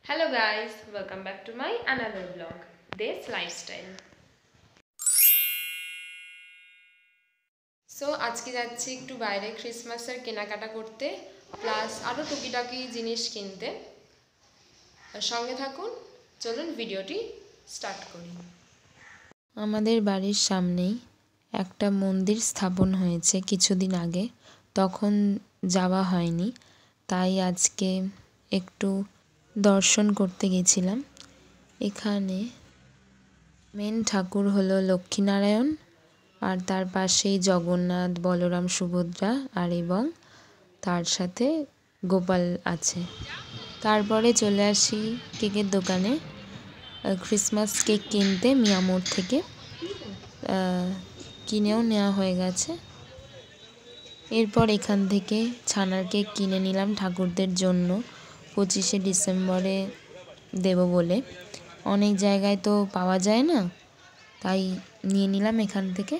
Hello guys, welcome back to my another vlog, This Lifestyle. So আজকে যাচ্ছি একটু বাইরে ক্রিসমাসের কেনাকাটা করতে, প্লাস আরও টুকিটাকি জিনিস কিনতে। সঙ্গে থাকুন, চলুন ভিডিওটি স্টার্ট করি। আমাদের বাড়ির সামনেই একটা মন্দির স্থাপন হয়েছে কিছুদিন আগে, তখন যাওয়া হয়নি, তাই আজকে একটু দর্শন করতে গেছিলাম। এখানে মেন ঠাকুর হলো লক্ষ্মীনারায়ণ, আর তার পাশেই জগন্নাথ, বলরাম, সুভদ্রা, আর এবং তার সাথে গোপাল আছে। তারপরে চলে আসি কেকের দোকানে ক্রিসমাস কেক কিনতে মিয়ামোর থেকে। কিনেও নেওয়া হয়ে গেছে। এরপর এখান থেকে ছানার কেক কিনে নিলাম ঠাকুরদের জন্য, 25শে ডিসেম্বরে দেব বলে। অনেক জায়গায় তো পাওয়া যায় না, তাই নিয়ে নিলাম এখান থেকে।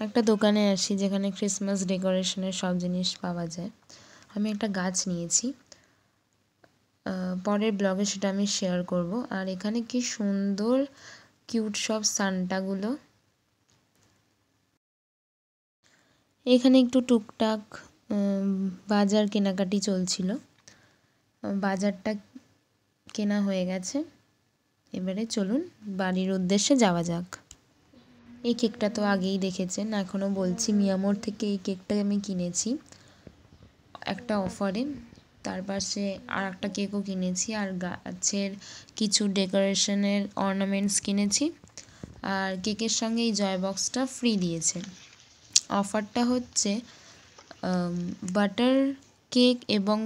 একটা দোকানে আসি যেখানে ক্রিসমাস ডেকোরেশনের সব জিনিস পাওয়া যায়। আমি একটা গাছ নিয়েছি, পরের ব্লগে সেটা আমি শেয়ার করব। আর এখানে কি সুন্দর কিউট সব সান্টাগুলো। এখানে একটু টুকটাক বাজার কেনাকাটি চলছিল। বাজারটা কেনা হয়ে গেছে, এবারে চলুন বাড়ির উদ্দেশ্যে যাওয়া যাক। এই কেকটা তো আগেই দেখেছেন, এখনও বলছি মিয়ামোর থেকে এই কেকটা আমি কিনেছি একটা অফারে। তার পাশে আর একটা কেকও কিনেছি, আর গাছের কিছু ডেকোরেশনের অর্নামেন্টস কিনেছি। আর কেকের সঙ্গে এই জয় বক্সটা ফ্রি দিয়েছে। অফারটা হচ্ছে বাটার কেক এবং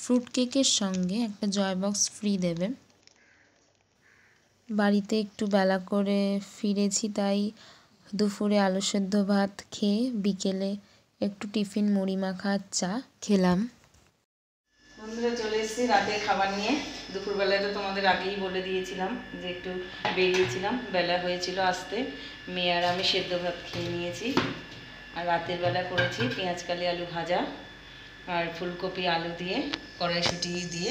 ফ্রুট কেকের সঙ্গে একটা জয় বক্স ফ্রি দেবে। বাড়িতে একটু বেলা করে ফিরেছি, তাই দুপুরে আলু সেদ্ধ ভাত খেয়ে বিকেলে একটু টিফিন মুড়ি মাখা চা খেলাম। বন্ধুরা, চলে এসেছি রাতের খাবার নিয়ে। দুপুরবেলায় তো তোমাদের আগেই বলে দিয়েছিলাম যে একটু বেরিয়েছিলাম, বেলা হয়েছিল আসতে। মেয়ে আর আমি সেদ্ধ ভাত খেয়ে নিয়েছি। আর রাতের বেলা করেছি পেঁয়াজকালি আলু ভাজা আর ফুলকপি আলু দিয়ে কড়াইশুঁটি দিয়ে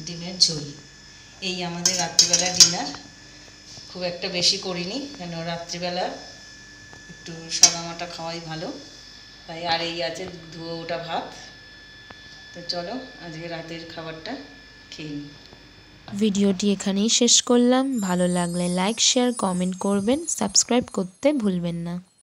ডিমের ঝোল। এই আমাদের রাত্রিবেলা ডিনার। খুব একটা বেশি করিনি, কেন রাত্রিবেলা একটু সাদামাটা খাওয়াই ভালো, তাই। আর এই আছে ধুয়ে ওটা ভাত। তো চলো আজকে রাতের খাবারটা খেয়ে নিই। ভিডিওটি এখানেই শেষ করলাম। ভালো লাগলে লাইক, শেয়ার, কমেন্ট করবেন, সাবস্ক্রাইব করতে ভুলবেন না।